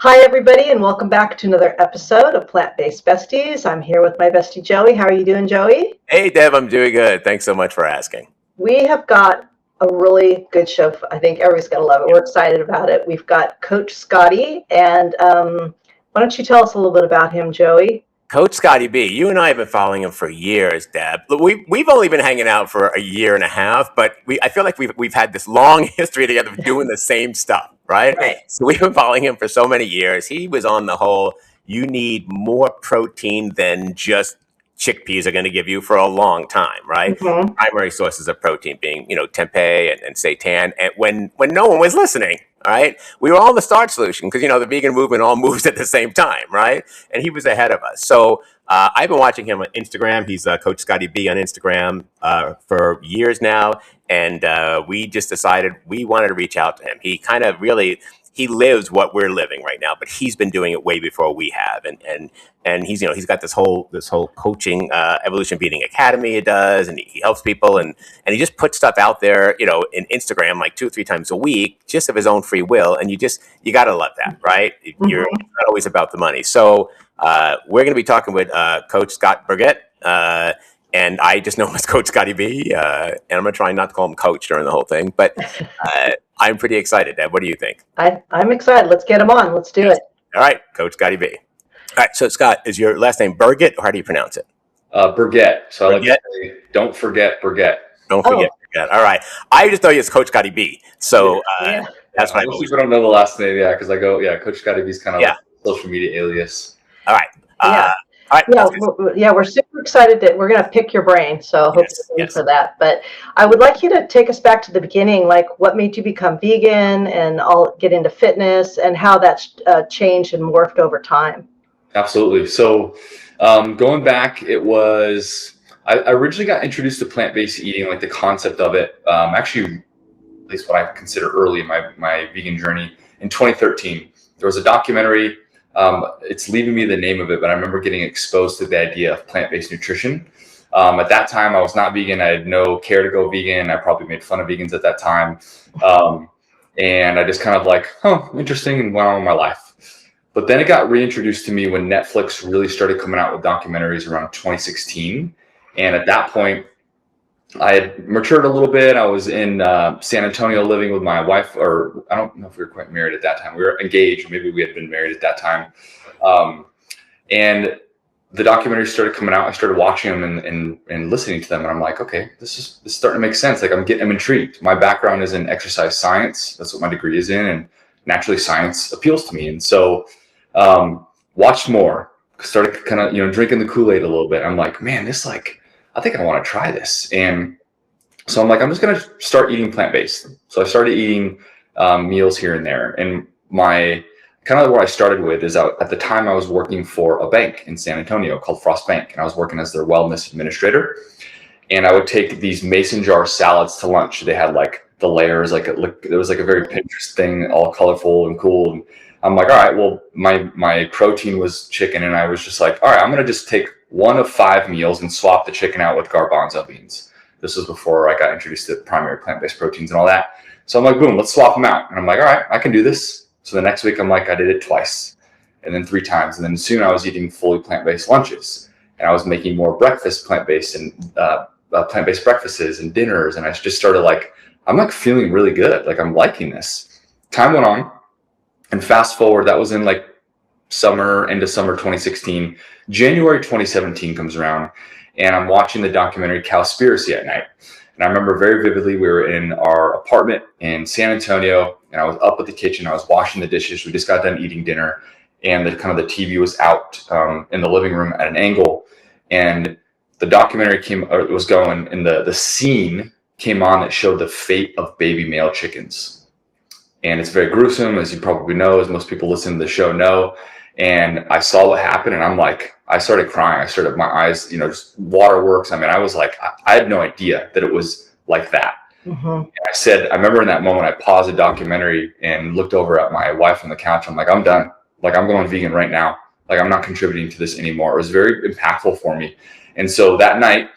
Hi, everybody, and welcome back to another episode of Plant-Based Besties. I'm here with my bestie, Joey. How are you doing, Joey? Hey, Deb, I'm doing good. Thanks so much for asking. We have got a really good show. I think everybody's going to love it. We're excited about it. We've got Coach Scotty, and why don't you tell us a little bit about him, Joey? Coach Scotty B, you and I have been following him for years, Deb. We've only been hanging out for a year and a half, but I feel like we've had this long history together of doing the same stuff, right? Right. So we've been following him for so many years. He was on the whole, you need more protein than just chickpeas are going to give you for a long time, right? Mm-hmm. Primary sources of protein being, tempeh and seitan, and when no one was listening. All right. We were all the start solution because, the vegan movement all moves at the same time. Right. And he was ahead of us. So I've been watching him on Instagram. He's Coach Scotty B on Instagram for years now. And we just decided we wanted to reach out to him. He kind of really, he lives what we're living right now, but he's been doing it way before we have. And he's, he's got this whole coaching Evolution Beating Academy he does, and he helps people, and he just puts stuff out there, in Instagram like 2 or 3 times a week, just of his own free will, and you got to love that, right? Mm-hmm. You're not always about the money. So we're going to be talking with Coach Scott Burgett, and I just know him as Coach Scotty B, and I'm going to try not to call him Coach during the whole thing, but I'm pretty excited, Deb. What do you think? I'm excited. Let's get him on. Let's do it. All right, Coach Scotty B. All right, so Scott, is your last name Burgett, or how do you pronounce it? Burgett. So Burgett? I like to say, don't forget Burgett. Don't forget Burgett. All right. I just know you as Coach Scotty B. So that's what most people don't know the last name, because I go, Coach Scotty B is kind of like a social media alias. All right. All right. We're super excited that we're going to pick your brain. So hopefully for that. But I would like you to take us back to the beginning, like what made you become vegan, and I'll get into fitness and how that's changed and morphed over time. Absolutely. So going back, it was, I originally got introduced to plant-based eating, like the concept of it, actually, at least what I consider early in my vegan journey, in 2013. There was a documentary. It's leaving me the name of it, but I remember getting exposed to the idea of plant-based nutrition. At that time, I was not vegan. I had no care to go vegan. I probably made fun of vegans at that time. And I just kind of like, interesting, and went on with my life. But then it got reintroduced to me when Netflix really started coming out with documentaries around 2016. And at that point, I had matured a little bit. I was in San Antonio living with my wife, or I don't know if we were quite married at that time. We were engaged. Maybe we had been married at that time. And the documentaries started coming out. I started watching them and listening to them. And I'm like, okay, this is starting to make sense. Like I'm intrigued. My background is in exercise science. That's what my degree is in. And naturally science appeals to me. And so watched more, started kind of, drinking the Kool-Aid a little bit. I'm like, man, I think I want to try this. And so I'm like, I'm just going to start eating plant-based. So I started eating meals here and there. And my kind of what I started with is at the time I was working for a bank in San Antonio called Frost Bank. And I was working as their wellness administrator. And I would take these mason jar salads to lunch. They had like the layers, it was like a very Pinterest thing, all colorful and cool. And I'm like, all right, well, my protein was chicken. And I was just like, all right, I'm going to just take 1 of 5 meals and swap the chicken out with garbanzo beans. This was before I got introduced to primary plant-based proteins and all that. So I'm like, boom, let's swap them out. And I'm like, all right, I can do this. So the next week I'm like, I did it twice, and then 3 times. And then soon I was eating fully plant-based lunches, and I was making more breakfast plant-based and plant-based breakfasts and dinners. And I just started like, I'm like feeling really good. Like I'm liking this. Time went on, and fast forward, that was in like into summer 2016. January 2017 comes around, and I'm watching the documentary Cowspiracy at night. And I remember very vividly, we were in our apartment in San Antonio, and I was up at the kitchen. I was washing the dishes. We just got done eating dinner, and the TV was out in the living room at an angle. And the documentary was going, and the scene came on that showed the fate of baby male chickens. And it's very gruesome, as you probably know, as most people listening to the show know. And I saw what happened, and I'm like, I started crying. My eyes, just waterworks. I mean, I was like, I had no idea that it was like that. Mm-hmm. And I remember in that moment, I paused the documentary and looked over at my wife on the couch. I'm like, I'm done. Like, I'm going vegan right now. Like, I'm not contributing to this anymore. It was very impactful for me. And so that night,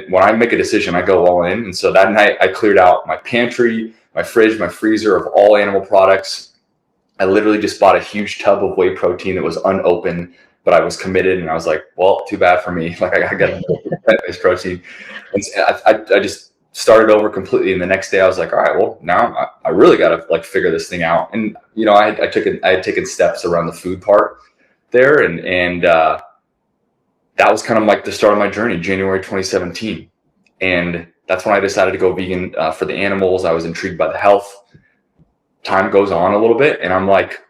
when I make a decision, I go all in. And so that night I cleared out my pantry, my fridge, my freezer of all animal products. I literally just bought a huge tub of whey protein that was unopened, but I was committed, and I was like, well, too bad for me. Like I got plant-based protein. And I just started over completely. And the next day I was like, all right, well, now I really got to like figure this thing out. And, you know, I had taken steps around the food part there. And that was kind of like the start of my journey, January 2017. And that's when I decided to go vegan for the animals. I was intrigued by the health. Time goes on a little bit, and I'm like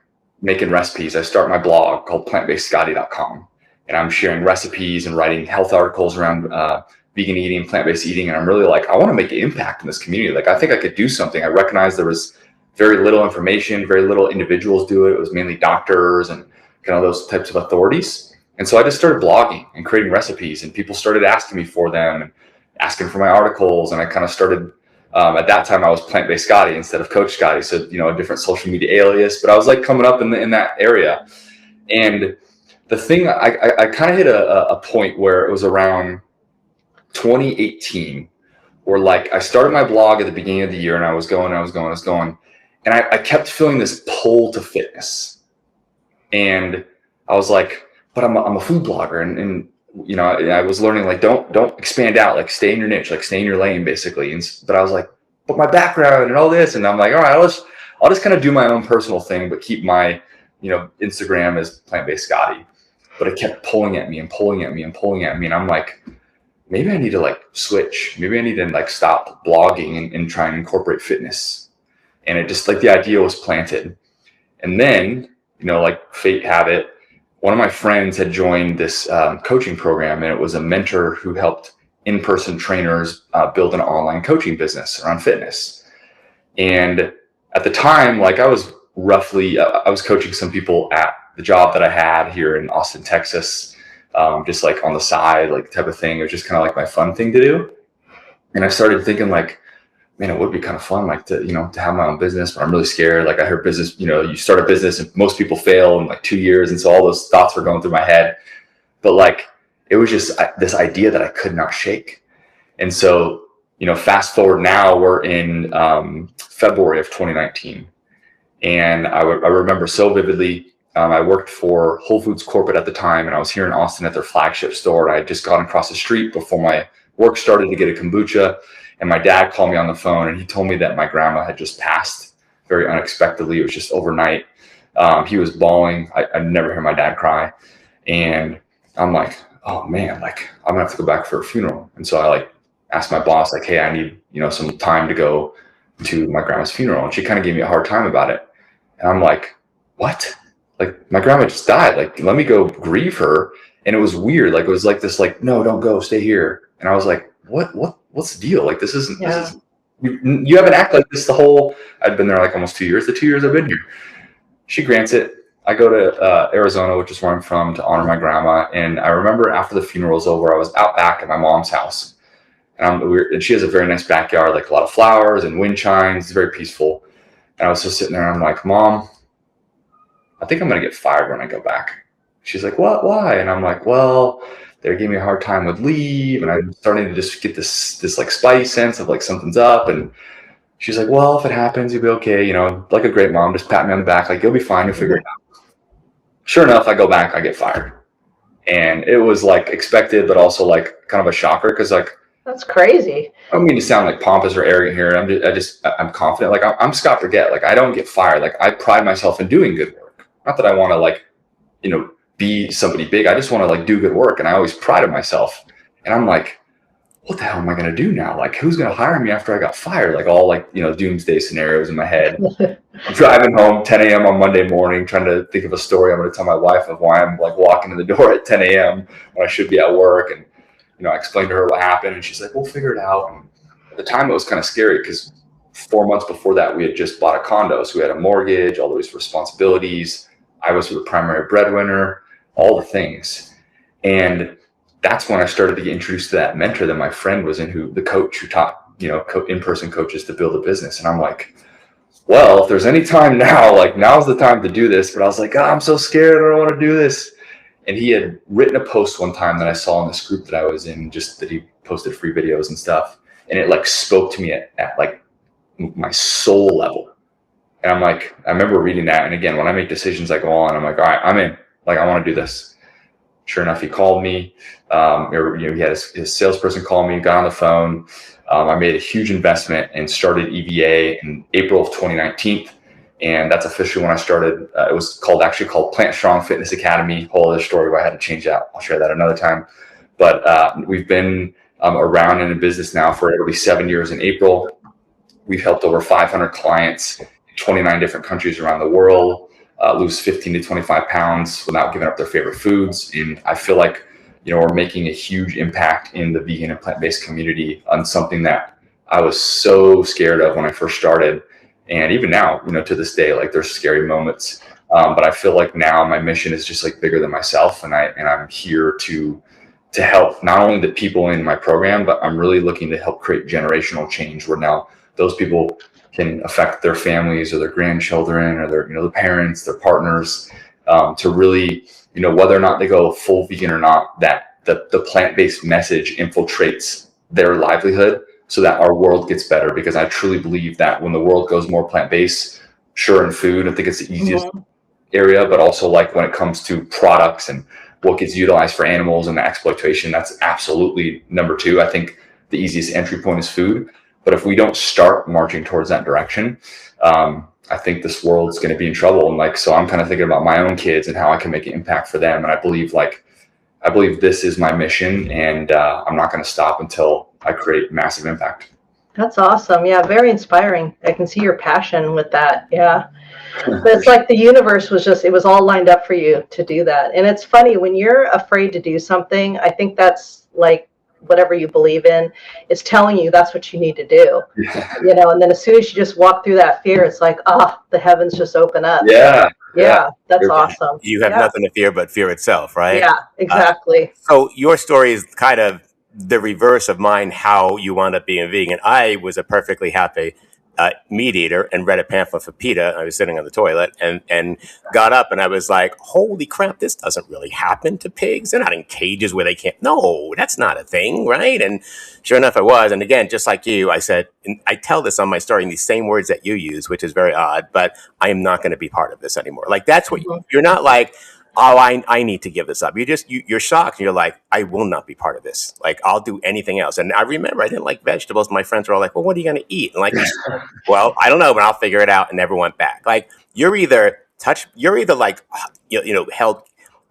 making recipes. I start my blog called Plant-Based-Scotty.com, and I'm sharing recipes and writing health articles around vegan eating, plant-based eating. And I'm really like, I want to make an impact in this community. Like, I think I could do something. I recognized there was very little information, very little individuals do it. It was mainly doctors and kind of those types of authorities. And so I just started blogging and creating recipes, and people started asking me for them and asking for my articles. And I kind of started, at that time I was Plant-Based Scotty instead of Coach Scotty. So, you know, a different social media alias, but I was like coming up in that area. And the thing, I kind of hit a point where it was around 2018, where like I started my blog at the beginning of the year, and I was going. And I kept feeling this pull to fitness. And I was like, but I'm a food blogger. And you know, I was learning, like, don't expand out, like stay in your niche, like stay in your lane basically. But I was like, but my background and all this, and I'm like, all right, I'll just kind of do my own personal thing, but keep my, you know, Instagram as Plant-Based Scotty. But it kept pulling at me and pulling at me and pulling at me. And I'm like, maybe I need to like switch. Maybe I need to like stop blogging and try and incorporate fitness. And it just like the idea was planted. And then, you know, like fate have it, one of my friends had joined this coaching program, and it was a mentor who helped in-person trainers build an online coaching business around fitness. And at the time, like I was coaching some people at the job that I had here in Austin, Texas, just like on the side, like type of thing. It was just kind of like my fun thing to do. And I started thinking like, man, it would be kind of fun, like to, you know, to have my own business, but I'm really scared. Like I heard business, you know, you start a business and most people fail in like 2 years. And so all those thoughts were going through my head, but like, it was just this idea that I could not shake. And so, you know, fast forward now, we're in February of 2019. And I remember so vividly, I worked for Whole Foods corporate at the time, and I was here in Austin at their flagship store. I had just gone across the street before my work started to get a kombucha. And my dad called me on the phone, and he told me that my grandma had just passed very unexpectedly. It was just overnight. He was bawling. I never hear my dad cry. And I'm like, oh man, like I'm gonna have to go back for a funeral. And so I like asked my boss, like, hey, I need, you know, some time to go to my grandma's funeral. And she kind of gave me a hard time about it. And I'm like, what? Like my grandma just died. Like, let me go grieve her. And it was weird. Like, it was like this, like, no, don't go, stay here. And I was like, what's the deal? Like, this isn't, you haven't acted like this the whole, I'd been there like almost 2 years, the 2 years I've been here. She grants it. I go to Arizona, which is where I'm from, to honor my grandma. And I remember after the funeral was over, I was out back at my mom's house. And she has a very nice backyard, like a lot of flowers and wind chimes. It's very peaceful. And I was just sitting there, and I'm like, Mom, I think I'm going to get fired when I go back. She's like, what? Why? And I'm like, well, they gave me a hard time with leave. And I'm starting to just get this like spidey sense of like something's up. And she's like, well, if it happens, you'll be okay. You know, like a great mom, just pat me on the back. Like, you'll be fine. You'll figure it out. Sure enough, I go back, I get fired. And it was like expected, but also like kind of a shocker. Cause like, that's crazy. I don't mean to sound like pompous or arrogant here. I'm confident. Like I'm Scott Burgett. Like I don't get fired. Like I pride myself in doing good work. Not that I want to like, you know, be somebody big. I just want to like do good work. And I always prided myself. And I'm like, what the hell am I going to do now? Like, who's going to hire me after I got fired? Like all like, you know, doomsday scenarios in my head. I'm driving home 10 a.m. on Monday morning, trying to think of a story I'm going to tell my wife of why I'm like walking in the door at 10 a.m. when I should be at work. And, you know, I explained to her what happened, and she's like, we'll figure it out. And at the time it was kind of scary because 4 months before that, we had just bought a condo. So we had a mortgage, all those responsibilities. I was the primary breadwinner, all the things. And that's when I started to get introduced to that mentor that my friend was in, who the coach who taught, you know, in-person coaches to build a business. And I'm like, well, if there's any time now, like now's the time to do this. But I was like, I'm so scared. I don't want to do this. And he had written a post one time that I saw in this group that I was in, just that he posted free videos and stuff. And it like spoke to me at like my soul level. And I'm like, I remember reading that. And again, when I make decisions, I go on, I'm like, all right, I'm in. Like, I want to do this. Sure enough, he called me. He had his salesperson call me, got on the phone. I made a huge investment and started EVA in April of 2019. And that's officially when I started. It was actually called Plant Strong Fitness Academy. Whole other story where I had to change that. I'll share that another time. But we've been around in the business now for it'll be 7 years in April. We've helped over 500 clients in 29 different countries around the world lose 15 to 25 pounds without giving up their favorite foods. And I feel like, we're making a huge impact in the vegan and plant-based community on something that I was so scared of when I first started. And even now, to this day, like there's scary moments. But I feel like now my mission is just like bigger than myself. And I'm here to help not only the people in my program, but I'm really looking to help create generational change where now those people can affect their families or their grandchildren or their parents, their partners, to really, whether or not they go full vegan or not, that the plant-based message infiltrates their livelihood so that our world gets better. Because I truly believe that when the world goes more plant-based, sure, in food, I think it's the easiest area, but also like when it comes to products and what gets utilized for animals and the exploitation, that's absolutely number two. I think the easiest entry point is food. But if we don't start marching towards that direction, I think this world's going to be in trouble. And so I'm kind of thinking about my own kids and how I can make an impact for them. And I believe this is my mission, and I'm not going to stop until I create massive impact. That's awesome. Yeah, very inspiring. I can see your passion with that. Yeah. But it's like the universe it was all lined up for you to do that. And it's funny, when you're afraid to do something, I think that's like whatever you believe in is telling you that's what you need to do. And then as soon as you just walk through that fear, it's like, the heavens just open up. Yeah, that's awesome. You have nothing to fear but fear itself, right? Yeah, exactly. So your story is kind of the reverse of mine, how you wound up being vegan. I was a perfectly happy meat eater and read a pamphlet for PETA. I was sitting on the toilet and got up and I was like, holy crap, this doesn't really happen to pigs. They're not in cages where they can't. No, that's not a thing, right? And sure enough, I was. And again, just like you, I said, and I tell this on my story in these same words that you use, which is very odd, but I am not going to be part of this anymore. Like that's what you're not like, oh, I need to give this up. You're shocked. And you're like, I will not be part of this. Like, I'll do anything else. And I remember I didn't like vegetables. My friends were all like, well, what are you going to eat? And like, well, I don't know, but I'll figure it out. And never went back. Like, you're either like, held.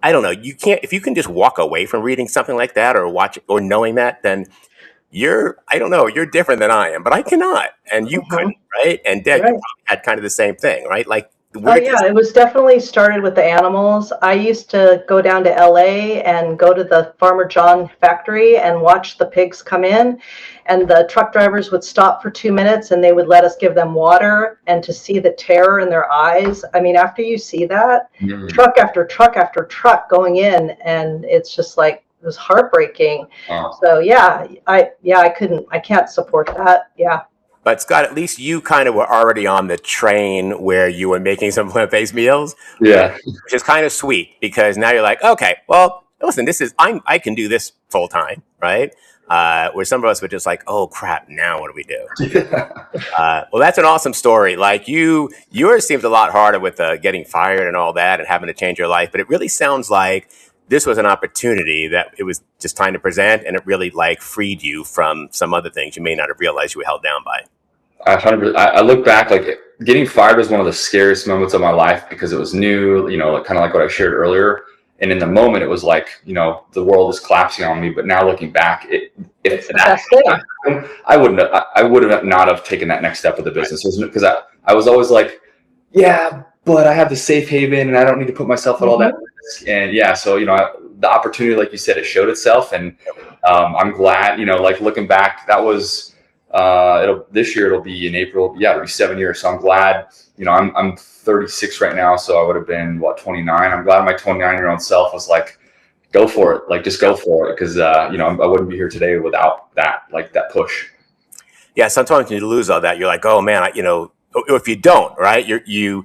I don't know. You can't, if you can just walk away from reading something like that or watch it or knowing that, then you're different than I am, but I cannot. And you couldn't, right? And Dad, you had kind of the same thing, right? Like, it was definitely started with the animals. I used to go down to LA and go to the Farmer John factory and watch the pigs come in, and the truck drivers would stop for 2 minutes and they would let us give them water, and to see the terror in their eyes. I mean, after you see that, truck after truck after truck going in, and it's just like, it was heartbreaking. So I can't support that. Yeah. But Scott, at least you kind of were already on the train where you were making some plant-based meals. Yeah. Which is kind of sweet because now you're like, okay, well, listen, I can do this full time, right? Where some of us were just like, oh crap, now what do we do? Well, that's an awesome story. Like yours seems a lot harder with getting fired and all that and having to change your life. But it really sounds like this was an opportunity that it was just time to present, and it really like freed you from some other things you may not have realized you were held down by. I look back, like getting fired was one of the scariest moments of my life because it was new, kind of like what I shared earlier. And in the moment, it was like, the world is collapsing on me. But now looking back, I would have not have taken that next step of the business because I was always like, yeah, but I have the safe haven and I don't need to put myself at all that risk. And so, the opportunity, like you said, it showed itself. And I'm glad, like looking back, that was, this year it'll be in April. Yeah, it'll be 7 years. So I'm glad, I'm 36 right now. So I would have been 29. I'm glad my 29-year-old self was like, go for it. Like, just go for it. Cause I wouldn't be here today without that, like that push. Yeah. Sometimes you lose all that. You're like, oh man, if you don't, right. You're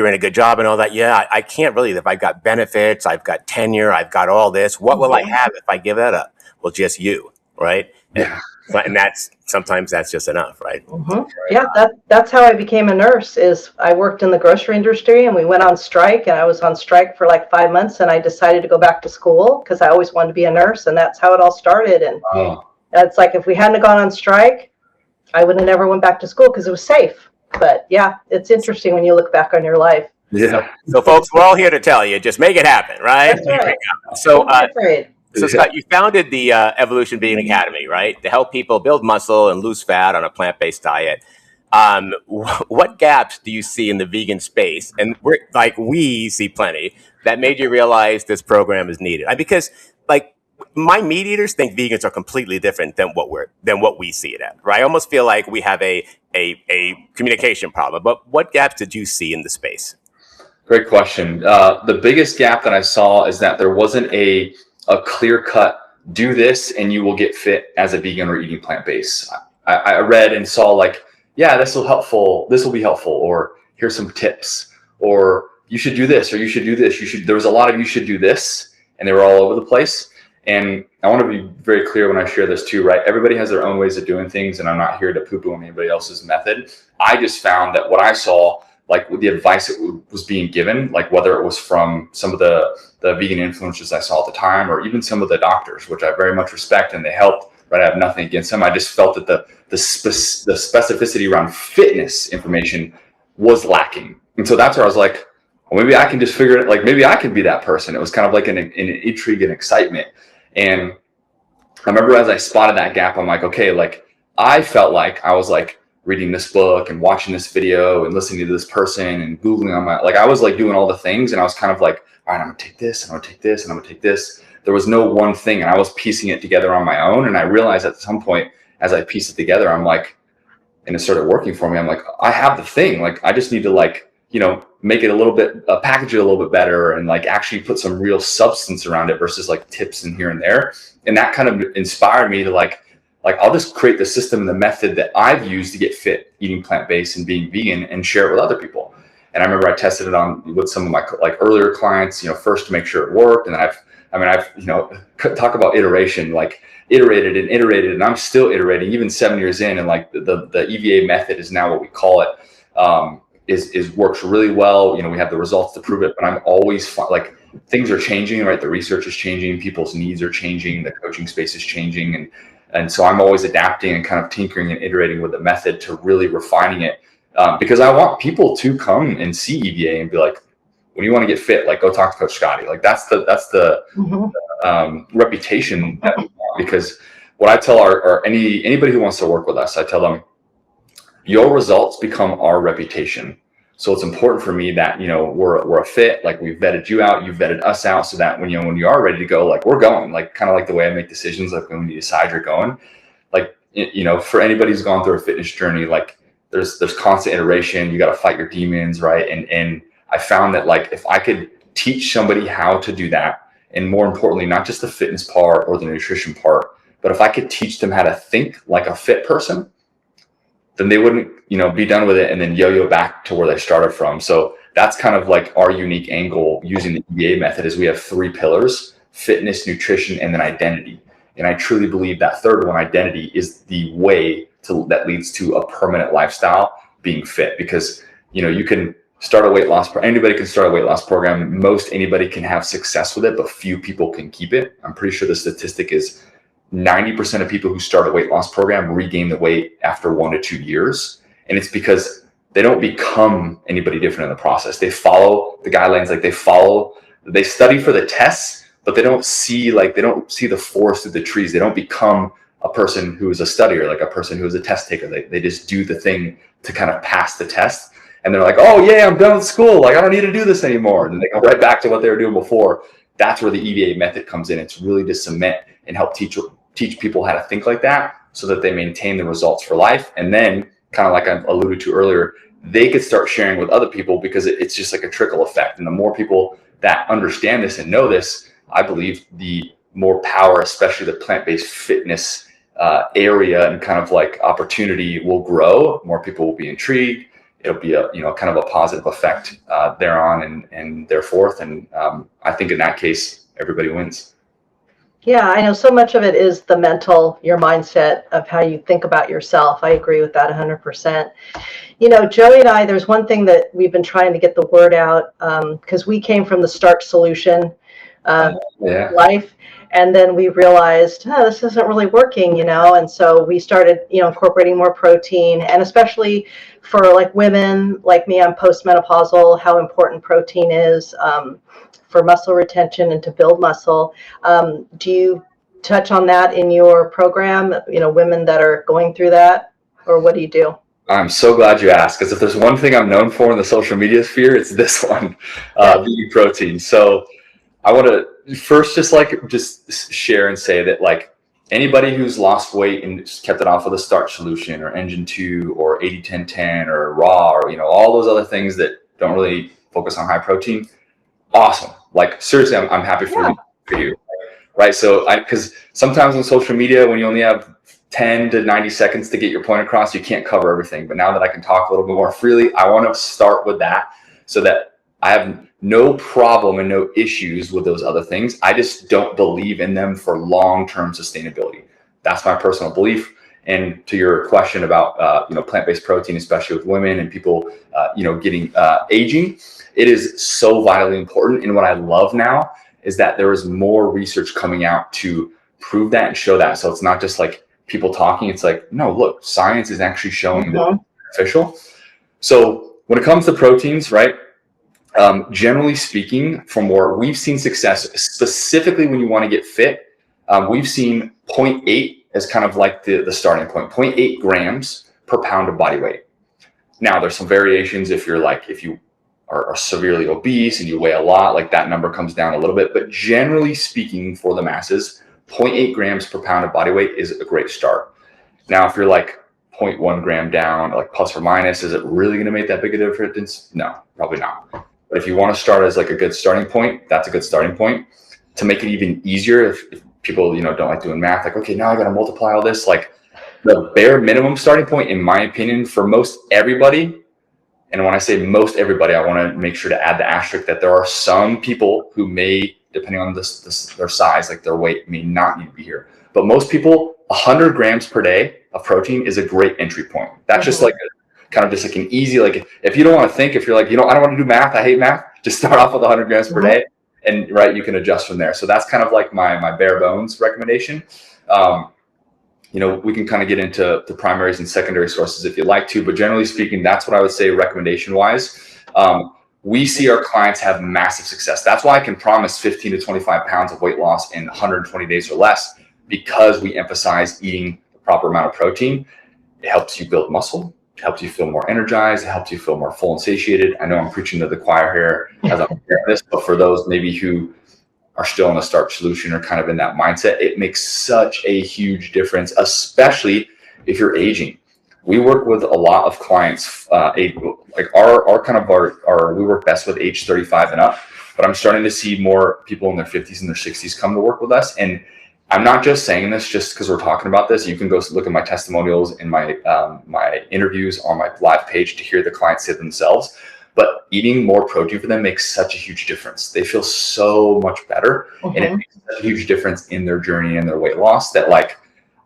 in a good job and all that. Yeah. I can't really, if I've got benefits, I've got tenure, I've got all this, what will I have if I give that up? Well, just you. Right. Yeah. And sometimes that's just enough, right? Mm-hmm. Yeah, that's how I became a nurse. Is I worked in the grocery industry, and we went on strike, and I was on strike for like 5 months, and I decided to go back to school because I always wanted to be a nurse, and that's how it all started. And it's like if we hadn't gone on strike, I would have never went back to school because it was safe. But yeah, it's interesting when you look back on your life. Yeah. So folks, we're all here to tell you, just make it happen, right? That's right. So, Don't be afraid. So Scott, you founded the Evolution Vegan Academy, right, to help people build muscle and lose fat on a plant-based diet. What gaps do you see in the vegan space? And we see plenty that made you realize this program is needed. Because like my meat eaters think vegans are completely different than what we see it at. Right? I almost feel like we have a communication problem. But what gaps did you see in the space? Great question. The biggest gap that I saw is that there wasn't a clear cut, do this and you will get fit as a vegan or eating plant-based. I read and saw like, yeah, this will be helpful, or here's some tips, or you should do this, or you should do this. There was a lot of you should do this, and they were all over the place. And I want to be very clear when I share this too, right? Everybody has their own ways of doing things, and I'm not here to poo-poo on anybody else's method. I just found that what I saw, like with the advice that was being given, like whether it was from some of the vegan influencers I saw at the time, or even some of the doctors, which I very much respect, and they helped, right? I have nothing against them. I just felt that the specificity around fitness information was lacking. And so that's where I was like, well, maybe I can just figure it, like maybe I can be that person. It was kind of like an intrigue and excitement. And I remember as I spotted that gap, I'm like, okay, like I felt like I was like reading this book and watching this video and listening to this person and Googling on my, like I was like doing all the things, and I was kind of like, all right, I'm gonna take this, and I'm gonna take this, and I'm gonna take this. There was no one thing, and I was piecing it together on my own. And I realized at some point, as I pieced it together, I'm like, and it started working for me. I'm like, I have the thing. Like, I just need to like, make it a little bit, package it a little bit better, and like actually put some real substance around it versus like tips and here and there. And that kind of inspired me to like I'll just create the system and the method that I've used to get fit eating plant-based and being vegan and share it with other people. And I remember I tested it on with some of my like earlier clients, first to make sure it worked. And I've talk about iteration, like iterated, and I'm still iterating even 7 years in. And like the EVA method is now what we call it, is works really well. We have the results to prove it, but I'm always like things are changing, right? The research is changing, people's needs are changing, the coaching space is changing. And so I'm always adapting and kind of tinkering and iterating with the method to really refining it. Because I want people to come and see EVA and be like, when you want to get fit, like go talk to Coach Scotty. Like that's the reputation that we want. Because what I tell anybody who wants to work with us, I tell them, your results become our reputation. So it's important for me that, we're a fit, like we've vetted you out, you've vetted us out, so that when you are ready to go, like we're going, like kind of like the way I make decisions, like when you decide you're going, like, for anybody who's gone through a fitness journey, like there's constant iteration, you got to fight your demons, right? And I found that like, if I could teach somebody how to do that, and more importantly, not just the fitness part or the nutrition part, but if I could teach them how to think like a fit person, then they wouldn't, be done with it and then yo-yo back to where they started from. So that's kind of like our unique angle using the EVA method. Is we have 3 pillars: fitness, nutrition, and then identity. And I truly believe that third one, identity, is the way that leads to a permanent lifestyle, being fit. Because, you can start a weight loss, anybody can start a weight loss program. Most anybody can have success with it, but few people can keep it. I'm pretty sure the statistic is 90% of people who start a weight loss program regain the weight after 1 to 2 years. And it's because they don't become anybody different in the process. They follow the guidelines, like they study for the tests, but they don't see the forest through the trees. They don't become a person who is a studier, like a person who is a test taker. They just do the thing to kind of pass the test. And they're like, oh yeah, I'm done with school. Like I don't need to do this anymore. And then they go right back to what they were doing before. That's where the EVA method comes in. It's really to cement and help teach people how to think like that, so that they maintain the results for life. And then, kind of like I alluded to earlier, they could start sharing with other people, because it's just like a trickle effect. And the more people that understand this and know this, I believe the more power, especially the plant-based fitness area and kind of like opportunity, will grow. More people will be intrigued. It'll be a kind of a positive effect thereon and thereforth. And I think in that case, everybody wins. Yeah, I know so much of it is the mental, your mindset of how you think about yourself. I agree with that 100%. You know, Joey and I, there's one thing that we've been trying to get the word out, because we came from the starch solution life. And then we realized, oh, this isn't really working, you know, and so we started, you know, incorporating more protein, and especially for like women like me, I'm postmenopausal, how important protein is for muscle retention and to build muscle. Do you touch on that in your program, you know, women that are going through that, or what do you do? I'm so glad you asked, because if there's one thing I'm known for in the social media sphere, it's this one, vegan protein. So I want to first just share and say that, like, anybody who's lost weight and just kept it off of the starch solution or Engine 2 or 80-10-10 or raw, or, you know, all those other things that don't really focus on high protein, awesome. Like, seriously, I'm happy for you. Right. So because sometimes on social media, when you only have 10 to 90 seconds to get your point across, you can't cover everything. But now that I can talk a little bit more freely, I want to start with that so that I have no problem and no issues with those other things. I just don't believe in them for long-term sustainability. That's my personal belief. And to your question about, you know, plant-based protein, especially with women and people, you know, getting aging, it is so vitally important. And what I love now is that there is more research coming out to prove that and show that. So it's not just like people talking. It's like, no, look, science is actually showing that it's beneficial. So when it comes to proteins, right, generally speaking, from where we've seen success, specifically when you want to get fit, we've seen 0.8 as kind of like the starting point, 0.8 grams per pound of body weight. Now, there's some variations. If you are severely obese and you weigh a lot, like that number comes down a little bit. But generally speaking, for the masses, 0.8 grams per pound of body weight is a great start. Now, if you're like 0.1 gram down, like plus or minus, is it really going to make that big a difference? No, probably not. But if you want to start as like a good starting point, that's a good starting point. To make it even easier, if people, you know, don't like doing math, like, okay, now I got to multiply all this, like the bare minimum starting point, in my opinion, for most everybody. And when I say most everybody, I want to make sure to add the asterisk that there are some people who may, depending on their size, like their weight, may not need to be here. But most people, 100 grams per day of protein is a great entry point. That's just like kind of just like an easy, like if you don't want to think, if you're like, you know, I don't want to do math, I hate math, just start off with 100 grams per day, and right, you can adjust from there. So that's kind of like my bare bones recommendation. You know, we can kind of get into the primaries and secondary sources if you'd like to, but generally speaking, that's what I would say recommendation wise. We see our clients have massive success. That's why I can promise 15 to 25 pounds of weight loss in 120 days or less, because we emphasize eating the proper amount of protein. It helps you build muscle. It helps you feel more energized. It helps you feel more full and satiated. I know I'm preaching to the choir here as I'm sharing this, but for those maybe who are still in a starch solution or kind of in that mindset, it makes such a huge difference, especially if you're aging. We work with a lot of clients, like we work best with age 35 and up, but I'm starting to see more people in their 50s and their 60s come to work with us. And I'm not just saying this just because we're talking about this. You can go look at my testimonials and my interviews on my live page to hear the clients say themselves. But eating more protein for them makes such a huge difference. They feel so much better, and it makes such a huge difference in their journey and their weight loss that, like,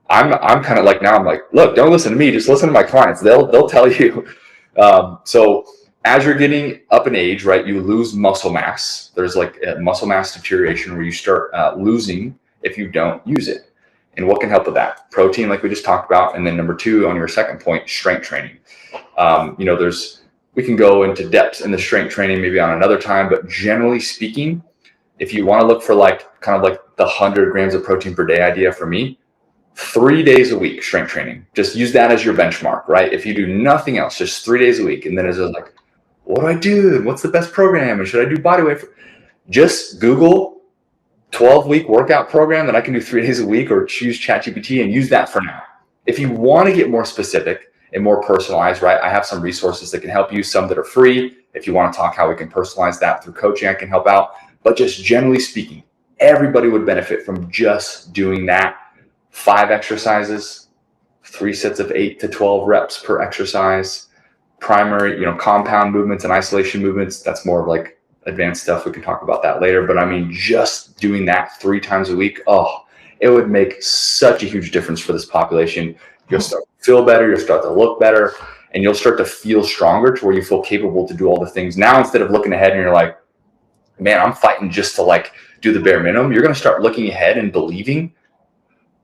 I'm kind of like, now I'm like, look, don't listen to me, just listen to my clients. They'll tell you. So as you're getting up in age, right, you lose muscle mass. There's like a muscle mass deterioration where you start losing if you don't use it. And what can help with that? Protein, like we just talked about. And then number two, on your second point, strength training. You know, we can go into depth in the strength training maybe on another time, but generally speaking, if you want to look for like kind of like the 100 grams of protein per day idea, for me, 3 days a week strength training. Just use that as your benchmark, right? If you do nothing else, just 3 days a week. And then it's like, what do I do? What's the best program? And should I do body weight? Just Google 12-week workout program that I can do 3 days a week, or choose ChatGPT and use that for now. If you want to get more specific and more personalized, right, I have some resources that can help you, some that are free. If you want to talk how we can personalize that through coaching, I can help out. But just generally speaking, everybody would benefit from just doing that. 5 exercises, 3 sets of 8 to 12 reps per exercise, primary, you know, compound movements and isolation movements. That's more of like advanced stuff. We can talk about that later. But I mean, just doing that 3 times a week, oh, it would make such a huge difference for this population. You'll start to feel better, you'll start to look better, and you'll start to feel stronger to where you feel capable to do all the things. Now, instead of looking ahead and you're like, man, I'm fighting just to like do the bare minimum, you're going to start looking ahead and believing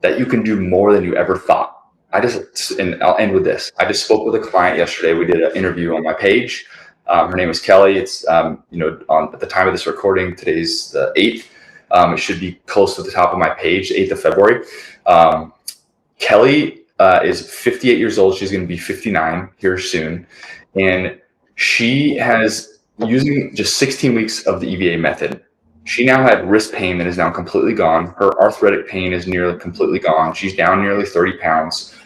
that you can do more than you ever thought. And I'll end with this. I just spoke with a client yesterday. We did an interview on my page. Her name is Kelly. It's, at the time of this recording, today's the 8th. It should be close to the top of my page, 8th of February. Kelly is 58 years old. She's going to be 59 here soon. And she has, using just 16 weeks of the EVA method, she now had wrist pain that is now completely gone. Her arthritic pain is nearly completely gone. She's down nearly 30 pounds.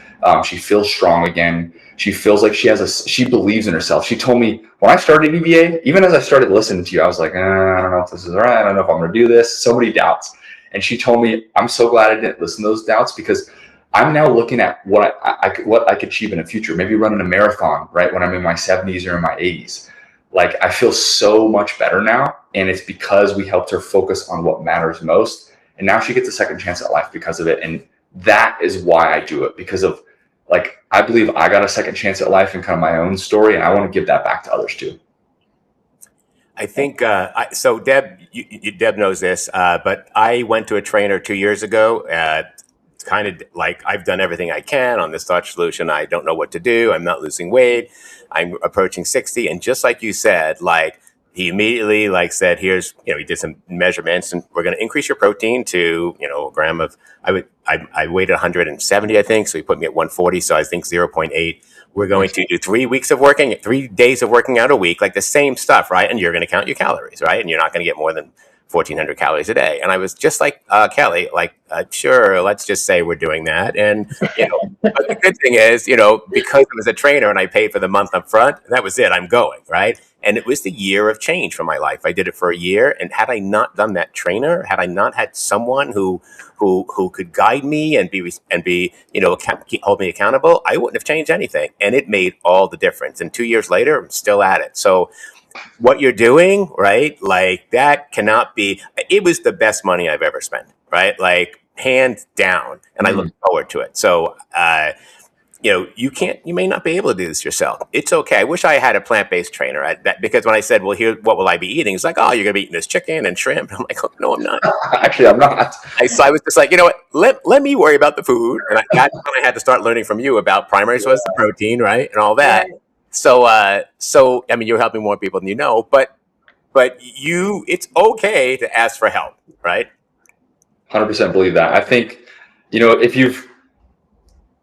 She feels strong again. She feels like she believes in herself. She told me when I started EVA, even as I started listening to you, I was like, I don't know if this is right. I don't know if I'm going to do this. So many doubts. And she told me, I'm so glad I didn't listen to those doubts, because I'm now looking at what I could achieve in the future, maybe running a marathon, right, when I'm in my 70s or in my 80s. Like, I feel so much better now, and it's because we helped her focus on what matters most. And now she gets a second chance at life because of it. And that is why I do it, because of, like, I believe I got a second chance at life in kind of my own story, and I want to give that back to others too. I think, so Deb, Deb knows this, but I went to a trainer 2 years ago. It's kind of like, I've done everything I can on this starch solution. I don't know what to do. I'm not losing weight. I'm approaching 60. And just like you said, like, he immediately said, here's, he did some measurements, and we're going to increase your protein to, a gram of, I weighed 170, I think. So he put me at 140. So I think 0.8. We're going to do 3 days of working out a week, like the same stuff, right? And you're going to count your calories, right? And you're not going to get more than 1,400 calories a day. And I was just like, Kelly, sure, let's just say we're doing that. And, but the good thing is, because I was a trainer and I paid for the month up front, that was it. I'm going, right? And it was the year of change for my life. I did it for a year. And had I not done that trainer, had I not had someone who could guide me and be hold me accountable, I wouldn't have changed anything. And it made all the difference. And 2 years later, I'm still at it. So what you're doing, right? Like, that cannot be, it was the best money I've ever spent, right? Like, hands down. And I look forward to it. So, you may not be able to do this yourself. It's okay. I wish I had a plant-based trainer, because when I said, well, here, what will I be eating? It's like, oh, you're going to be eating this chicken and shrimp. I'm like, oh, no, I'm not. Actually, I'm not. So I was just like, you know what? Let me worry about the food. And that's when I had to start learning from you about primary source of protein, right? And all that. Right. So I mean, you're helping more people than you know, but it's okay to ask for help, right? 100% believe that. I think,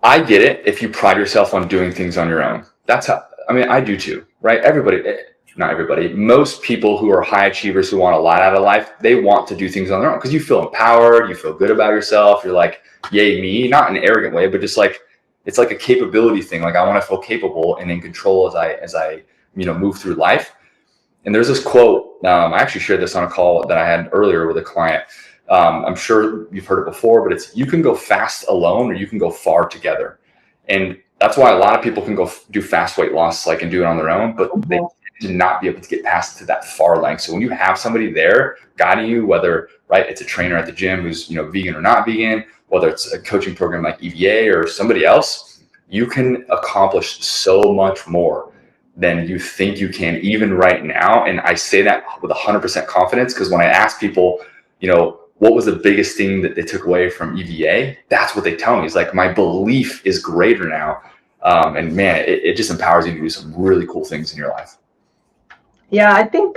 I get it if you pride yourself on doing things on your own. That's how, I do too, right? Not everybody, most people who are high achievers who want a lot out of life, they want to do things on their own because you feel empowered, you feel good about yourself. You're like, yay, me, not in an arrogant way, but just like, it's like a capability thing. Like, I want to feel capable and in control as I move through life. And there's this quote. I actually shared this on a call that I had earlier with a client. I'm sure you've heard it before, but it's, you can go fast alone or you can go far together. And that's why a lot of people can go do fast weight loss, and do it on their own, but they tend to not be able to get past to that far length. So when you have somebody there guiding you, whether, right, it's a trainer at the gym who's, vegan or not vegan, whether it's a coaching program like EVA or somebody else, you can accomplish so much more than you think you can even right now. And I say that with 100% confidence, because when I ask people, what was the biggest thing that they took away from EVA? That's what they tell me. It's like, my belief is greater now. And man, it just empowers you to do some really cool things in your life. Yeah, I think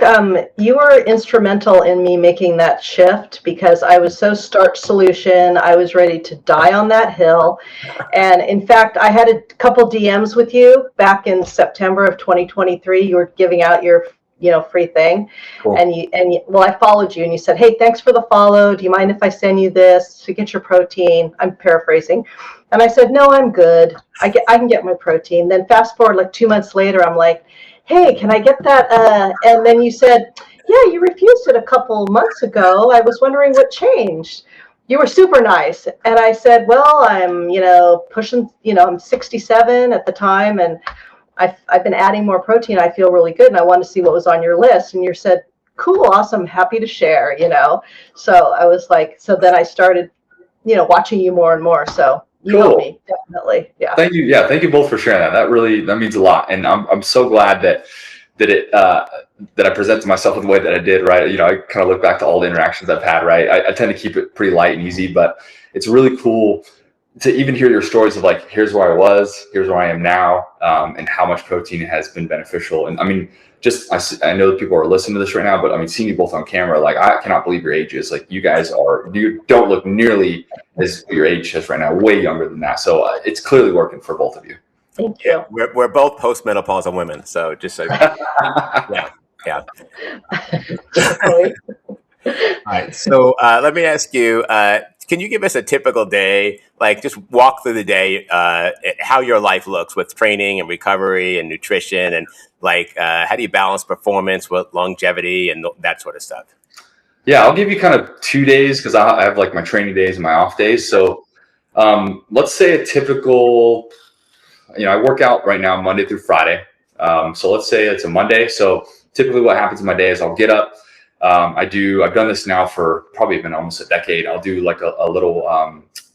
you were instrumental in me making that shift, because I was so starch solution. I was ready to die on that hill. And in fact, I had a couple DMs with you back in September of 2023. You were giving out your free thing. Cool. And I followed you and you said, hey, thanks for the follow. Do you mind if I send you this to get your protein? I'm paraphrasing. And I said, no, I'm good. I can get my protein. Then fast forward 2 months later, I'm like, hey, can I get that? And then you said, yeah, you refused it a couple months ago. I was wondering what changed. You were super nice. And I said, well, I'm, pushing, I'm 67 at the time. And I've been adding more protein. I feel really good. And I want to see what was on your list. And you said, cool, awesome, happy to share, So I was like, so then I started, watching you more and more. So you help me, definitely. Yeah. Thank you. Yeah. Thank you both for sharing that. That means a lot. And I'm so glad that I presented myself in the way that I did, right? I kind of look back to all the interactions I've had, right? I tend to keep it pretty light and easy, but it's really cool to even hear your stories of like, here's where I was, here's where I am now, and how much protein has been beneficial. And I mean, I know that people are listening to this right now, but I mean, seeing you both on camera, like, I cannot believe your ages. Like, you don't look nearly as your age is right now, way younger than that. So it's clearly working for both of you. Thank you. We're both postmenopausal women, so just so yeah. All right. So let me ask you, can you give us a typical day, like just walk through the day, how your life looks with training and recovery and nutrition, and like how do you balance performance with longevity and that sort of stuff? Yeah, I'll give you kind of 2 days because I have like my training days and my off days. So let's say a typical, I work out right now Monday through Friday. So let's say it's a Monday. So typically what happens in my day is I'll get up. I've done this now for probably been almost a decade. I'll do like a little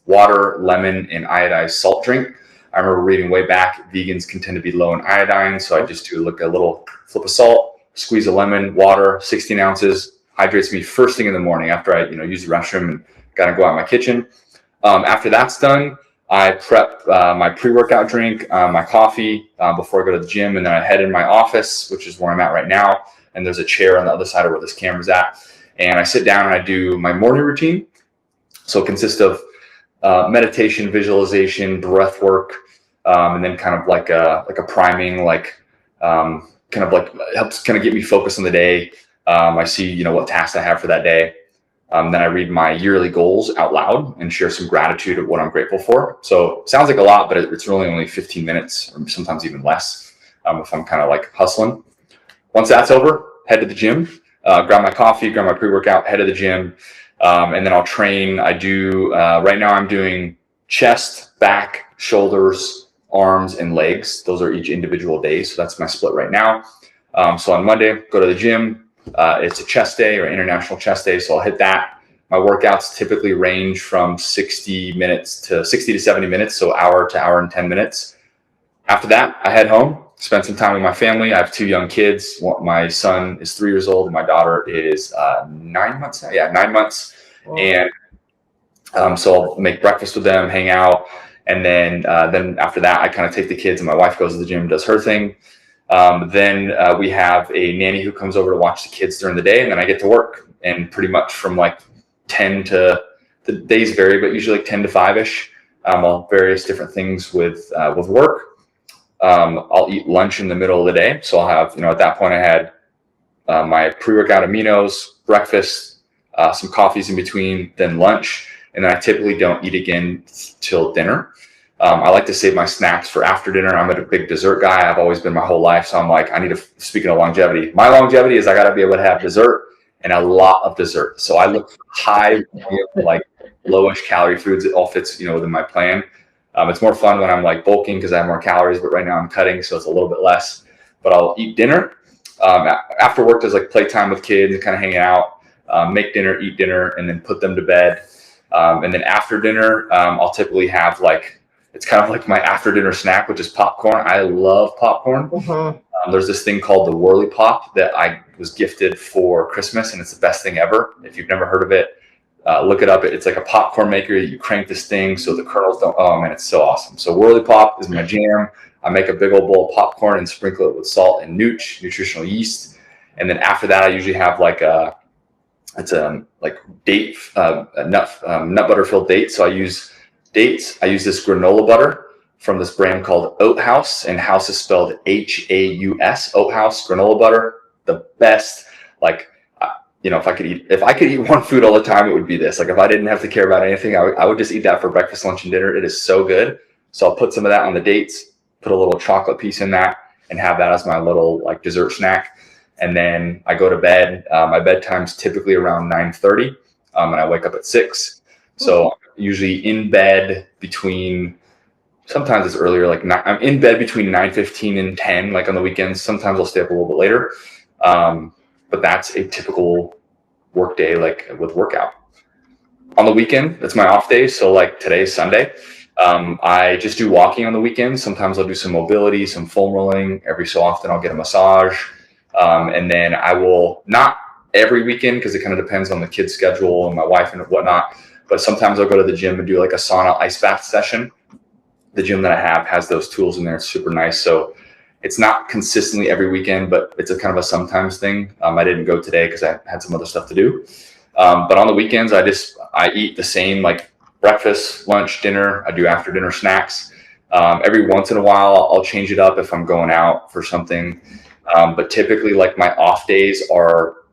water, lemon, and iodized salt drink. I remember reading way back, vegans can tend to be low in iodine. So I just do like a little flip of salt, squeeze a lemon, water, 16 ounces, hydrates me first thing in the morning after I use the restroom and gotta go out in my kitchen. After that's done, I prep my pre-workout drink, my coffee before I go to the gym, and then I head in my office, which is where I'm at right now. And there's a chair on the other side of where this camera's at. And I sit down and I do my morning routine. So it consists of meditation, visualization, breath work, and then kind of like a priming, kind of like helps kind of get me focused on the day. I see, what tasks I have for that day. Then I read my yearly goals out loud and share some gratitude of what I'm grateful for. So sounds like a lot, but it's really only 15 minutes or sometimes even less if I'm kind of like hustling. Once that's over, head to the gym, grab my coffee, grab my pre-workout, head to the gym, and then I'll train. I do, right now I'm doing chest, back, shoulders, arms, and legs. Those are each individual days. So that's my split right now. So on Monday, go to the gym. It's a chest day or international chest day. So I'll hit that. My workouts typically range from 60 to 70 minutes. So hour to hour and 10 minutes. After that, I head home, spend some time with my family. I have 2 young kids. My son is 3 years old and my daughter is 9 months now. Yeah, 9 months. Wow. And so I'll make breakfast with them, hang out. And then after that, I kind of take the kids and my wife goes to the gym, does her thing. Then we have a nanny who comes over to watch the kids during the day, and then I get to work. And pretty much from like 10 to, the days vary, but usually like 10 to 5-ish, all various different things with work. I'll eat lunch in the middle of the day. So I'll have, at that point I had my pre-workout aminos, breakfast, some coffees in between, then lunch. And then I typically don't eat again till dinner. I like to save my snacks for after dinner. I'm a big dessert guy. I've always been my whole life. So I'm like, speaking of longevity, my longevity is I got to be able to have dessert and a lot of dessert. So I look for high, like lowish calorie foods. It all fits, within my plan. It's more fun when I'm like bulking because I have more calories, but right now I'm cutting, so it's a little bit less. But I'll eat dinner. After work, there's like playtime with kids and kind of hanging out, make dinner, eat dinner, and then put them to bed. And then after dinner, I'll typically have it's kind of like my after dinner snack, which is popcorn. I love popcorn. Mm-hmm. There's this thing called the Whirly Pop that I was gifted for Christmas, and it's the best thing ever. If you've never heard of it, look it up. It's like a popcorn maker. You crank this thing so the kernels don't, oh man, it's so awesome. So Whirly Pop is my jam. I make a big old bowl of popcorn and sprinkle it with salt and nutritional yeast. And then after that, I usually have like date, nut butter filled dates. So I use dates. I use this granola butter from this brand called Oat House, and House is spelled H-A-U-S, Oat House granola butter, the best. If I could eat one food all the time, it would be this. Like if I didn't have to care about anything, I would just eat that for breakfast, lunch, and dinner. It is so good. So I'll put some of that on the dates, put a little chocolate piece in that, and have that as my little dessert snack. And then I go to bed. My bedtime's typically around 9:30, and I wake up at 6. So I'm usually in bed sometimes it's earlier, I'm in bed between 9:15 and 10, like on the weekends. Sometimes I'll stay up a little bit later. But that's a typical work day, with workout. on the weekend, that's my off day. So like today's Sunday. I just do walking on the weekends. Sometimes I'll do some mobility, some foam rolling. Every so often I'll get a massage. And then I will, not every weekend, because it kind of depends on the kid's schedule and my wife and whatnot, but sometimes I'll go to the gym and do like a sauna ice bath session. The gym that I have has those tools in there. It's super nice. So it's not consistently every weekend, but it's a kind of a sometimes thing. I didn't go today because I had some other stuff to do. But on the weekends, I eat the same, like breakfast, lunch, dinner. I do after dinner snacks. Every once in a while, I'll change it up if I'm going out for something. But typically, like my off days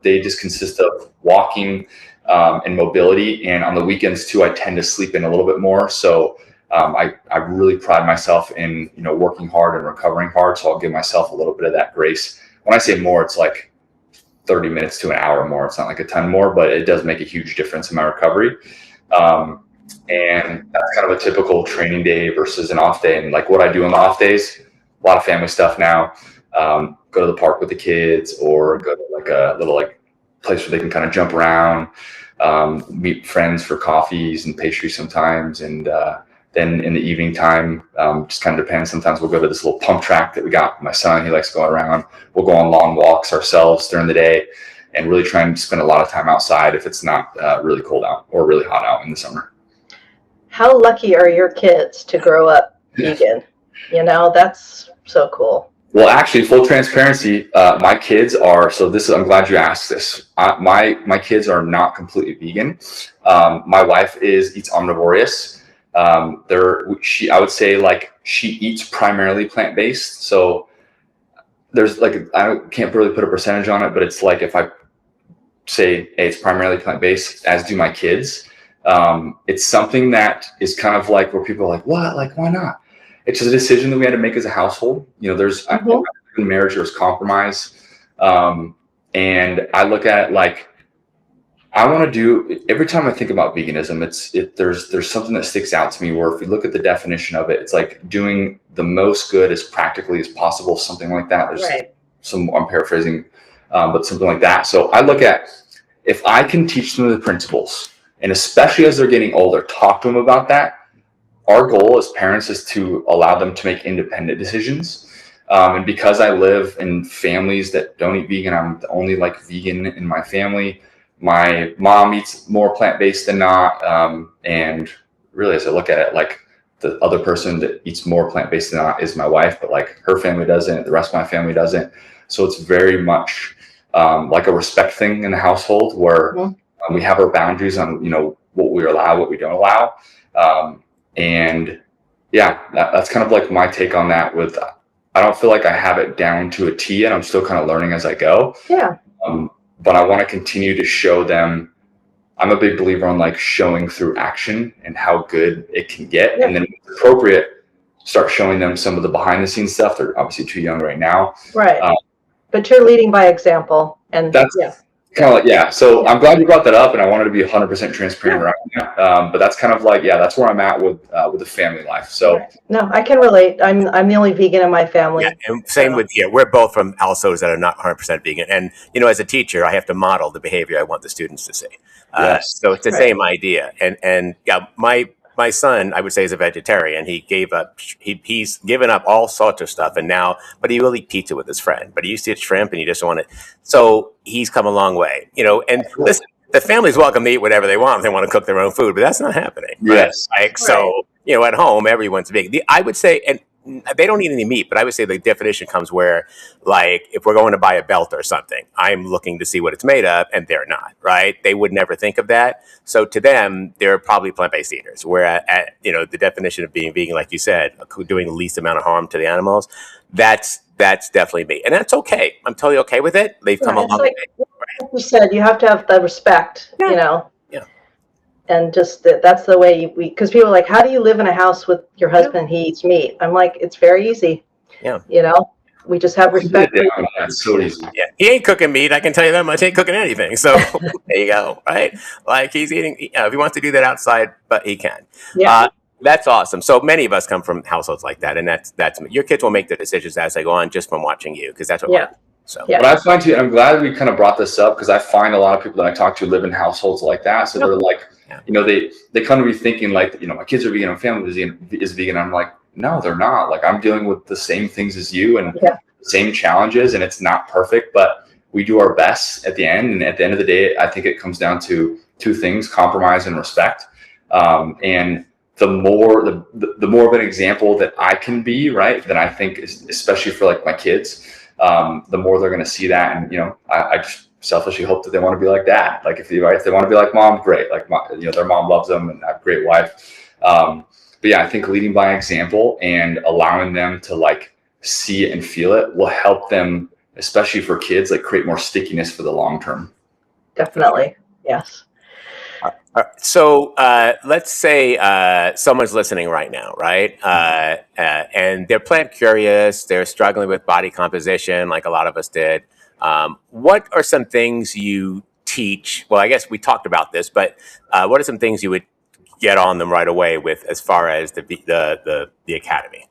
they just consist of walking and mobility. And on the weekends too, I tend to sleep in a little bit more. So I really pride myself in, working hard and recovering hard. So I'll give myself a little bit of that grace. When I say more, it's like 30 minutes to an hour more. It's not like a ton more, but it does make a huge difference in my recovery. And that's kind of a typical training day versus an off day. And like what I do on the off days, a lot of family stuff now. Go to the park with the kids, or go to like a little like place where they can kind of jump around, meet friends for coffees and pastries sometimes. And then in the evening time, just kind of depends. Sometimes we'll go to this little pump track that we got with my son. He likes going around. We'll go on long walks ourselves during the day and really try and spend a lot of time outside if it's not really cold out or really hot out in the summer. How lucky are your kids to grow up vegan? That's so cool. Well, actually, full transparency, my kids are, I'm glad you asked this. My kids are not completely vegan. My wife eats omnivorous. I would say like she eats primarily plant-based. So there's like, I can't really put a percentage on it, but it's like, if I say, hey, it's primarily plant-based, as do my kids. It's something that is kind of like where people are like, what? Like, why not? It's just a decision that we had to make as a household. In marriage, there's compromise. And I look at it like, I want to do, every time I think about veganism, there's something that sticks out to me where if you look at the definition of it, it's like doing the most good as practically as possible, something like that. There's right. I'm paraphrasing, but something like that. So I look at, if I can teach them the principles, and especially as they're getting older, talk to them about that. Our goal as parents is to allow them to make independent decisions. And because I live in families that don't eat vegan, I'm the only like vegan in my family. My mom eats more plant-based than not. And really, as I look at it, like the other person that eats more plant-based than not is my wife, but like her family doesn't, the rest of my family doesn't. So it's very much like a respect thing in the household where we have our boundaries on, what we allow, what we don't allow. And yeah, that's kind of like my take on that. I don't feel like I have it down to a T yet. I'm still kind of learning as I go. Yeah. But I want to continue to show them. I'm a big believer on like showing through action and how good it can get. Yeah. And then when it's appropriate, start showing them some of the behind the scenes stuff. They're obviously too young right now. Right. But you're leading by example. And that's kind of like, So I'm glad you brought that up, and I wanted to be 100% transparent around that. But that's kind of like, that's where I'm at with the family life. So no, I can relate. I'm the only vegan in my family. Yeah, and same with here. We're both from households that are not 100% vegan, and as a teacher, I have to model the behavior I want the students to see. So it's the same idea. And my son, I would say, is a vegetarian. He gave up. He's given up all sorts of stuff, but he will eat pizza with his friend. But he used to eat shrimp, and he just wanted. So he's come a long way, And listen, the family's welcome to eat whatever they want if they want to cook their own food, but that's not happening. Yes. Right? So at home, everyone's vegan. I would say, and they don't eat any meat, but I would say the definition comes where, like, if we're going to buy a belt or something, I'm looking to see what it's made of, and they're not, right? They would never think of that. So to them, they're probably plant-based eaters, where the definition of being vegan, like you said, doing the least amount of harm to the animals, that's definitely me. And that's okay. I'm totally okay with it. They've come a long way. Like you said, you have to have the respect, Yeah. And just that's the way because people are like, how do you live in a house with your husband? He eats meat. I'm like, it's very easy. Yeah. We just have respect. It's so easy. Yeah. He ain't cooking meat. I can tell you that much. He ain't cooking anything. So there you go. Right. Like he's eating, if he wants to do that outside, but he can. Yeah. That's awesome. So many of us come from households like that. And that's your kids will make the decisions as they go on just from watching you. Cause that's what So Yeah. What I find too, and I'm glad we kind of brought this up, because I find a lot of people that I talk to live in households like that. So they're like, they come to me thinking like, my kids are vegan, my family is vegan. I'm like, no, they're not. Like, I'm dealing with the same things as you and the same challenges, and it's not perfect, but we do our best at the end. And at the end of the day, I think it comes down to two things: compromise and respect. And the more of an example that I can be, right, then I think, especially for like my kids, the more they're going to see that. And, I just selfishly hope that they want to be like dad. Like if they want to be like mom, great. Like, their mom loves them and I have a great wife. But yeah, I think leading by example and allowing them to like see it and feel it will help them, especially for kids, like create more stickiness for the long term. Definitely. Yes. So let's say someone's listening right now, right? And they're plant curious. They're struggling with body composition, like a lot of us did. What are some things you teach? Well, I guess we talked about this, but what are some things you would get on them right away with, as far as the academy?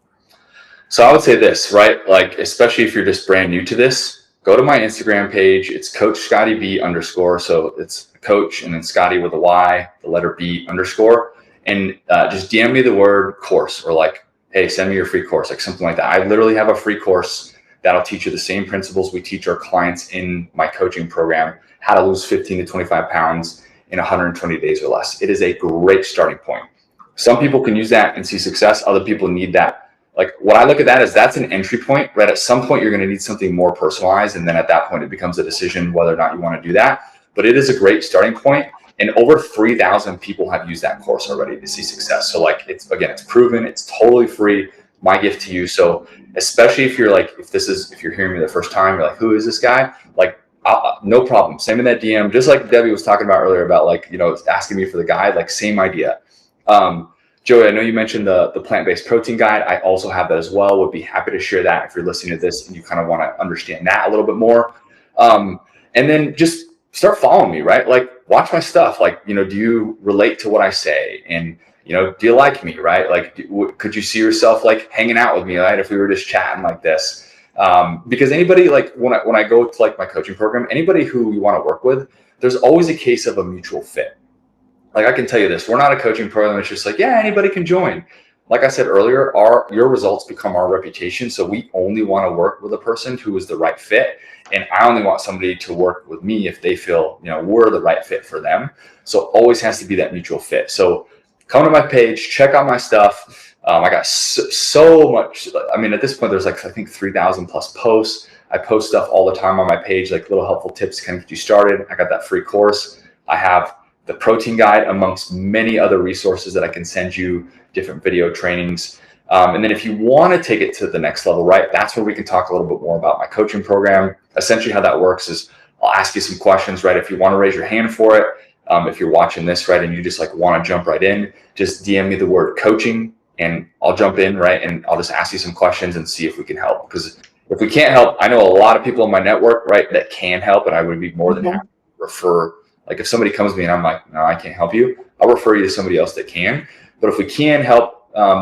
So I would say this, right? Like, especially if you're just brand new to this, go to my Instagram page. It's Coach Scotty B _. So it's Coach and then Scotty with a Y, the letter B _. And just DM me the word course, or like, hey, send me your free course, like something like that. I literally have a free course that'll teach you the same principles we teach our clients in my coaching program: how to lose 15 to 25 pounds in 120 days or less. It is a great starting point. Some people can use that and see success. Other people need that. Like, what I look at that is, that's an entry point, right? At some point, you're going to need something more personalized. And then at that point, it becomes a decision whether or not you want to do that. But it is a great starting point. And over 3,000 people have used that course already to see success. So like, it's proven, it's totally free. My gift to you. So especially if you're like, if you're hearing me the first time, you're like, who is this guy? Like, no problem. Send me that DM. Just like Debbie was talking about earlier about like, asking me for the guide, like same idea. Joey, I know you mentioned the plant-based protein guide. I also have that as well. Would be happy to share that if you're listening to this and you kind of want to understand that a little bit more. And then just start following me, right? Like, watch my stuff. Like, do you relate to what I say? And, do you like me, right? Like, could you see yourself like hanging out with me, right? If we were just chatting like this. Because anybody, like when I go to like my coaching program, anybody who you want to work with, there's always a case of a mutual fit. Like, I can tell you this, we're not a coaching program. It's just like, yeah, anybody can join. Like I said earlier, your results become our reputation. So we only want to work with a person who is the right fit. And I only want somebody to work with me if they feel, we're the right fit for them. So always has to be that mutual fit. So come to my page, check out my stuff. I got so much. I mean, at this point, there's like, I think 3,000 plus posts. I post stuff all the time on my page, like little helpful tips to kind of get you started. I got that free course. I have the protein guide amongst many other resources that I can send you, different video trainings. And then if you want to take it to the next level, right, that's where we can talk a little bit more about my coaching program. Essentially how that works is I'll ask you some questions, right? If you want to raise your hand for it, if you're watching this, right, and you just like want to jump right in, just DM me the word coaching and I'll jump in, right? And I'll just ask you some questions and see if we can help. Because if we can't help, I know a lot of people in my network, right, that can help, and I would be more than happy to refer. Like, if somebody comes to me and I'm like, no, I can't help you, I'll refer you to somebody else that can. But if we can help,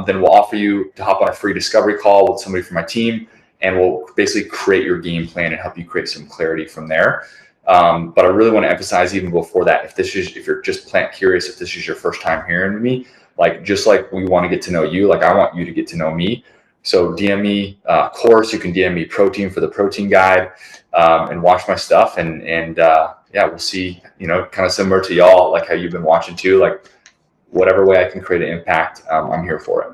then we'll offer you to hop on a free discovery call with somebody from my team, and we'll basically create your game plan and help you create some clarity from there. But I really want to emphasize, even before that, if you're just plant curious, if this is your first time hearing me, like, just like we want to get to know you, like I want you to get to know me. So DM me course, you can DM me protein for the protein guide, and watch my stuff. And yeah, we'll see, kind of similar to y'all, like how you've been watching too, like whatever way I can create an impact, I'm here for it.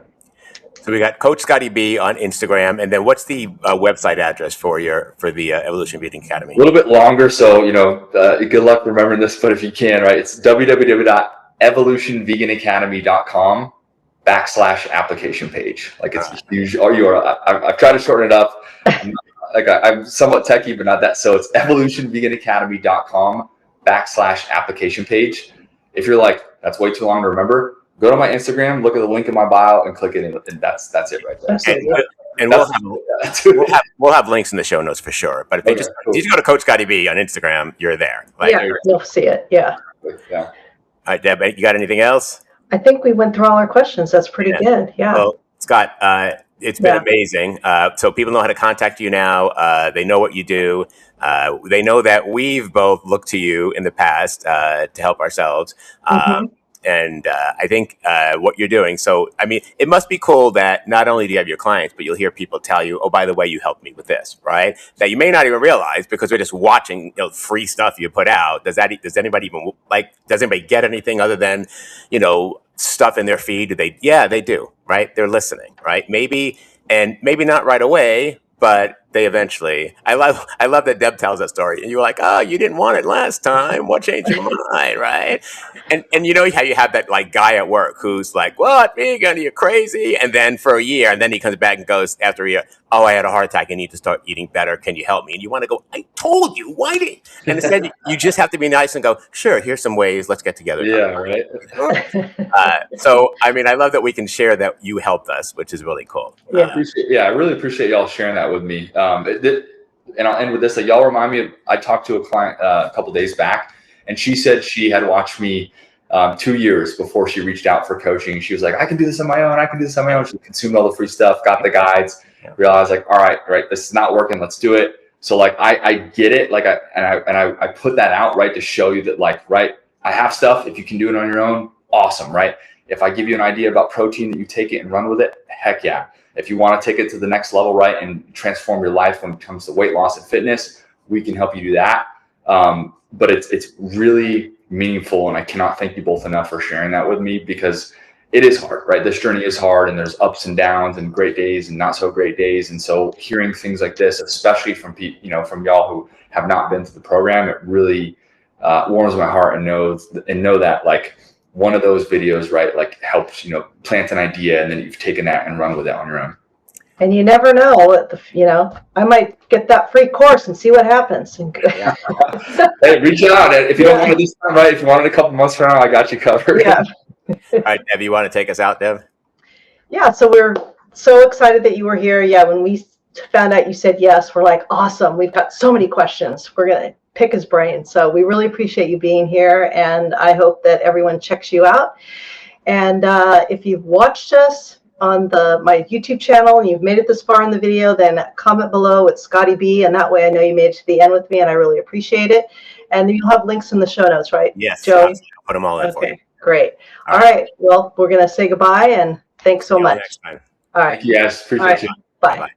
So we got Coach Scotty B on Instagram. And then what's the website address for the Evolution Vegan Academy? A little bit longer. So, good luck remembering this, but if you can, right, it's www.evolutionveganiacademy.com/application page. Like, it's a huge URL. I've tried to shorten it up. I'm somewhat techie, but not that. So it's evolutionveganiacademy.com/application page. If you're like, that's way too long to remember, go to my Instagram, look at the link in my bio, and click it in, and that's it right there. And we'll have links in the show notes for sure. But if you just go to Coach Scotty B on Instagram, you're there. Like, yeah, you'll see it. Yeah. Yeah. All right, Deb, you got anything else? I think we went through all our questions. That's pretty good. Yeah. Well, Scott, it's been amazing. So people know how to contact you now. They know what you do. They know that we've both looked to you in the past to help ourselves. And I think what you're doing. So, I mean, it must be cool that not only do you have your clients, but you'll hear people tell you, oh, by the way, you helped me with this, right? That you may not even realize because we're just watching free stuff you put out. Does anybody even does anybody get anything other than, stuff in their feed? Do they? Yeah, they do, right? They're listening, right? Maybe not right away, but they eventually. I love that Deb tells that story, and you're like, oh, you didn't want it last time. What changed your mind, right? And you know how you have that guy at work who's like, what, vegan, you're crazy? And then for a year, and then he comes back and goes after a year, oh, I had a heart attack. I need to start eating better. Can you help me? And you want to go, I told you, why did? And instead, you just have to be nice and go, sure, here's some ways. Let's get together. Yeah, right. So, I mean, I love that we can share that you helped us, which is really cool. I really appreciate y'all sharing that with me. And I'll end with this. Y'all remind me of, I talked to a client a couple days back, and she said she had watched me 2 years before she reached out for coaching. She was like, I can do this on my own. She consumed all the free stuff, got the guides, realized all right, this is not working. Let's do it. So I get it. I put that out, right, to show you that I have stuff. If you can do it on your own, awesome, right? If I give you an idea about protein that you take it and run with it, heck yeah. If you want to take it to the next level, right, and transform your life when it comes to weight loss and fitness, we can help you do that. But it's really meaningful, and I cannot thank you both enough for sharing that with me, because it is hard, right? This journey is hard, and there's ups and downs and great days and not so great days. And so hearing things like this, especially from people, from y'all who have not been to the program, it really warms my heart, and know that one of those videos, right, helps, plant an idea, and then you've taken that and run with it on your own. And you never know, I might get that free course and see what happens. Hey, reach out. If you don't want it this time, right? If you want it a couple months from now, I got you covered. Yeah. All right, Deb, you want to take us out, Deb? Yeah, so we're so excited that you were here. Yeah, when we found out you said yes, we're like, awesome. We've got so many questions. We're going to pick his brain. So we really appreciate you being here, and I hope that everyone checks you out. And if you've watched us on my YouTube channel and you've made it this far in the video, then comment below with Scotty B, and that way I know you made it to the end with me, and I really appreciate it. And you'll have links in the show notes, right? Yes, Joey? I'll put them all in for you. Great. All right. Well, we're going to say goodbye, and thanks so much. Next time. All right. Thank you, guys. Appreciate you. Bye. Bye.